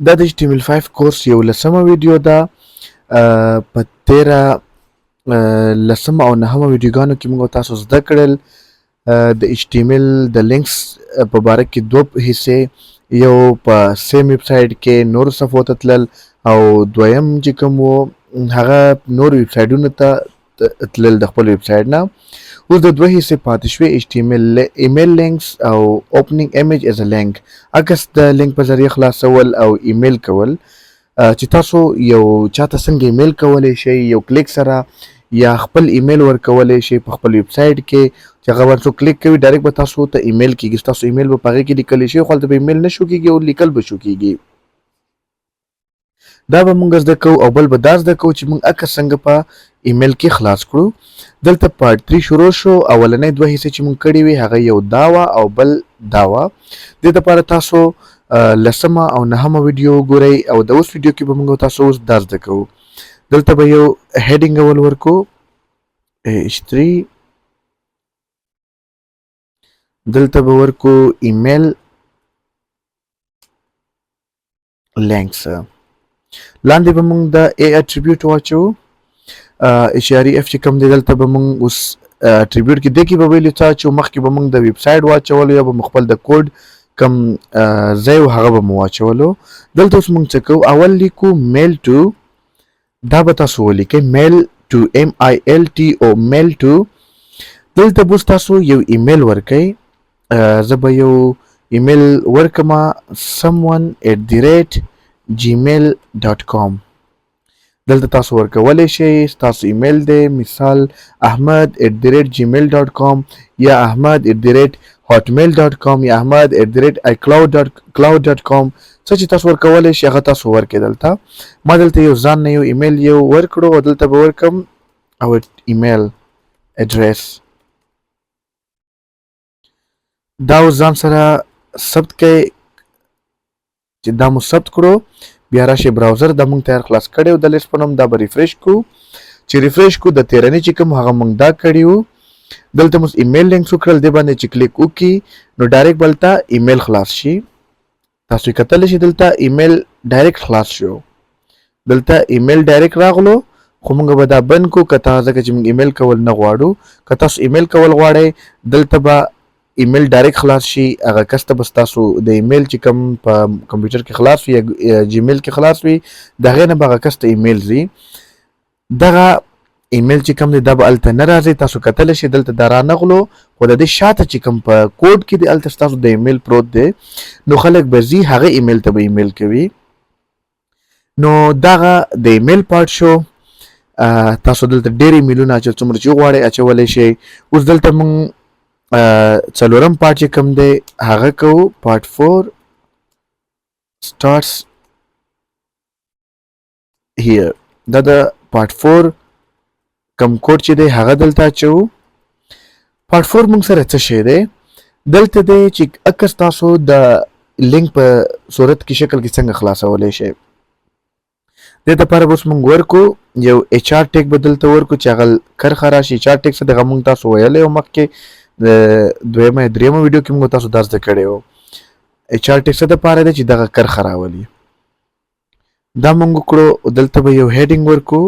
دا د HTML5 کورس یو لسمه ویډیو ده. په تیره لسمه او نهمه ویډیوګانو کې موږ تاسو زده کړل د HTML د لینکس په باره کې دوه حصې، یو په سیم ویب سایټ کې نورو صفحو ته تلل او دویم چې کوم و هغه نورو ویب سایټونو ته تلل د خپل ویب سایټ نه. اوس د دوه حصې پاتې شوې HTML ایمیل لینکس او اوپننګ ایمیج ایز ا لینک، عکس د لینک په ذریعه خلاصول او ایمیل کول. چې تاسو یو چاته څنګه ایمیل کولی شئ یو کلیک سره، یا خپل ایمیل ورکولی شئ په خپل ویب سایټ کې چې هغه باندې څوک کلیک کوي ډایرکټ به تاسو ته ایمیل کیږي، تاسو ایمیل به په هغې کې لیکلی شي خو هلته به ایمیل نه شو کیږي او لیکل به شو کیږي. دا به موږ زده کوو او بل به دا زده کوو چې موږ عکس څنګه په ایمیل کې خلاص کړو. دلته پارت 3 شروع شو. اولنۍ دوه حصې چې موږ کړې وې هغه یو دا وه او بل دا وه. دې دپاره تاسو لسمه او نهمه ویډیو وګورئ او د اوس ویډیو کې به موږ تاسو اوس دا زده کوو. دلته به یو هیډینګ اول ورکو H3، دلته به ورکو ایمیل لینکس، لاندې به موږ د A اټریبیوټ واچو اشاري F چې کوم دی دلته به موږ اوس اټریبیوټ کې دې کې به ویلو څه چې مخکې به موږ د ویب سایټ واچولو یا به موږ خپل د کوډ کم ځای و هغه به مو واچولو. دلته اوس موږ څه کوو، اول لیکو میل ټو، دا به تاسو ولیکئ میل ټو MILTO میل ټو. دلته به اوس تاسو یو ایمیل ورکئ. زه به یو ایمیل ورکمه someone@gmail.com. دلته تاسو ورکولی شئ ستاسو ایمیل دی، مثال ahmed@gmail.com یا ahmed@hotmail.com یا ahmed@icloud.com. څه چې تاسو ورکولی شئ هغه تاسو ورکړئ. دلته ما دلته یو ځان نه یو ایمیل یو ورکړو او دلته به ورکم او ایمیل اډرس. دا اوس ځان سره ثبت کړئ. چې دا مو ثبت کړو بیا راشئ براوزر دا موږ تیار خلاص کړی و د لیست په نوم، دا به ریفریش کو. چې ریفریش کو د تیرنې چې کوم هغه موږ دا کړي وو. دلته موږ ایمیل لینکس وکړل، دې باندې چې کلیک وکړي نو ډایرکټ بلته ایمیل خلاص شي. تاسو یې کتلی شئ دلته ایمیل ډایرکټ خلاص شو. دلته ایمیل ډایرکټ راغلو خو موږ به دا بند کو که ځکه چې موږ ایمیل کول نه غواړو. که تاسو ایمیل کول غواړئ دلته به ایمیل ډایرکټ خلاص شي، هغه کس ته به ستاسو د ایمیل چې کوم په کمپیوټر کې خلاص وي یا جیمیل کې خلاص وي د هغې نه به هغه کس ته ایمیل ځي. دغه ایمیل چې کوم دی دا به هلته نه راځي. تاسو کتلی شئ دلته دا رانغلو خو د دې شاته چې کوم په کوډ کې دی هلته ستاسو د ایمیل پروت دی، نو خلک به ځي هغه ایمیل ته به ایمیل کوي. نو دغه د ایمیل پارت شو. تاسو دلته ډېر ایمیلونه څومره چې وغواړئ اچولی شئ. اوس دلته موږ څلورم پارت چې کوم دی هغه کوو، پارت 4 starts here. دا د پارت 4 کم کوډ چې دی هغه دلته اچوو. پارت 4 موږ سره څه شی دی دلته دی چې عکس تاسو د لینک په صورت کې شکل کې څنګه خلاصولی شئ. دې دپاره به اوس موږ ورکو یو HR ټیک به دلته ورکو چې هغه کرښه راشي. HR ټیک څه دغه موږ تاسو ویلی و مخکې د دویمه دریمه ویډیو کې موږ تاسو دا زده کړی و. HR ټیک څه دپاره دی چې دغه کرښه راولي. دا موږ وکړو. دلته به یو هیډینګ ورکو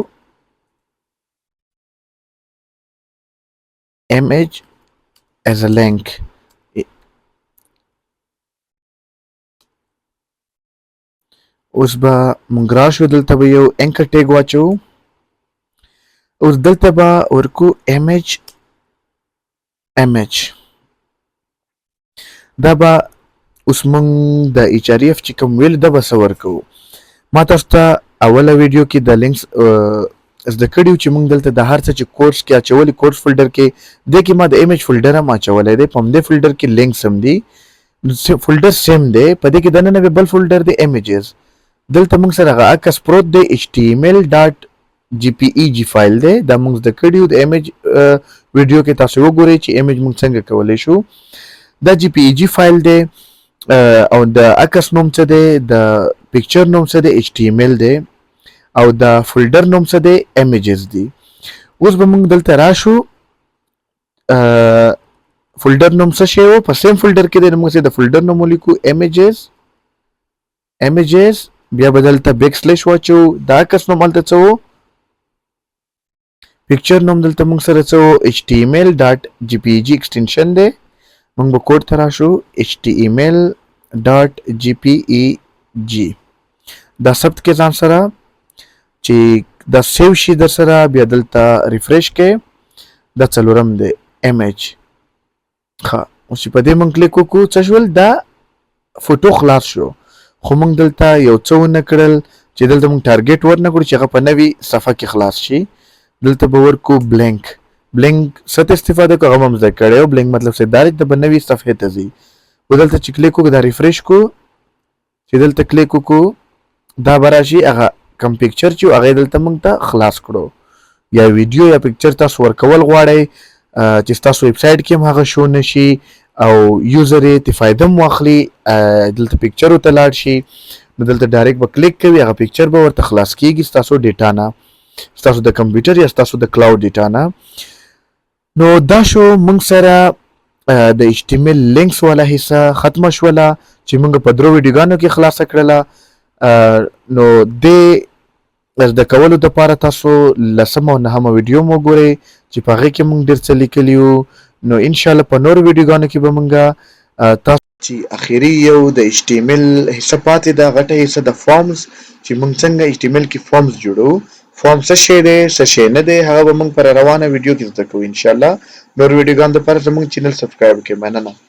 image as a link. اوس به موږ راشو دلته به یو انکر ټیګ واچو. اوس دلته به ورکو image دا به اوس موږ د HREF چې کوم ویل دا به څه ورکو. ما تاسو ته اوله ویډیو کې د لینکس زده کړي چې موږ دلته د هر څه چې کورس کې اچولي کورس فولډر کې دې کې ما د ایمیج فولډر هم اچولی دی. په همدې فولډر کې لینکس هم دي، فولډر سیم دی. په دې کې دننه بل فولډر دی ایمیجز. دلته موږ سره هغه عکس پروت دی HTML.jpeg فایل دی. دا موږ زده کړي د ایمیج ویډیو کې تاسو وګورئ چې ایمیج موږ څنګه کولی شو. دا JPEG فایل دی او د عکس نوم څه دی، د پکچر نوم څه دی HTML دی او د فولډر نوم څه دی ایمیجز دی. اوس به موږ دلته راشو فولډر نوم څه شی و په سیم فولډر کې دی، موږ د فولډر نوم ولیکو ایمیجز بیا به دلته بیک سلیش واچو. دا کس نوم هلته څه و؟ پکچر نوم دلته موږ سره څه و؟ html.jpg ایکسټنشن دی. موږ به کوډ ته راشو html.jpeg دا ثبت کې ځان سره چې دا سیو شي در سره. بیا دلته ریفریش کې دا څلورم دی image. ښه اوس چې په دې موږ کلیک وکړو څه شول؟ دا فوټو خلاص شو. خو موږ دلته یو څه ونه کړل چې دلته موږ ټارګټ ورنه کړو چې هغه په نوې صفحه کې خلاص شي. دلته به ورکو بلینک. بلینک څه ته استفاده کوو هغه هم زده کړی و. بلینک مطلب چې ډایرکټ د به نوې صفحې ته ځي. و دلته چې کلیک وکړو دا ریفریش کو چې دلته کلیک وکړو دا به راشي هغه کم پکچر چې هغه دلته موږ ته خلاص کړو. یا ویډیو یا پکچر تاسو ورکول غواړئ چې ستاسو ویب سایټ کې هم هغه شو نشي او یوزر یې ته فایده هم واخلي دلته پکچر ته لاړ شي. نو دلته ډایرکټ به کلیک کوي هغه پکچر به ورته خلاص کیږي ستاسو ډیټا نه، ستاسو د کمپیوټر یا ستاسو د کلاود ډیټا نه. نو دا شو موږ سره د HTML لینکس والا حصہ ختمه شوله چې موږ په درو ویډیوګانو کې خلاصه کړله. نو دې زده کولو دپاره تاسو لسمه او نهمه ویډیو مو ګورئ چې په هغې کې موږ ډېر څه لیکلي یو. نو انشاءالله په نورو ویډیوګانو کې به موږ تاسو چې اخري یو د HTML حصه پاتې ده غټه حصه د فارمز چې موږ څنګه HTML کې فارمز جوړو. فارم څه شی دی څه شی نه دی هغه به موږ پر روانه ویډیو کې زده کوو انشاءالله. نور ویډیوګانو دپاره زموږ چینل سبسکرایب کړئ. مننه.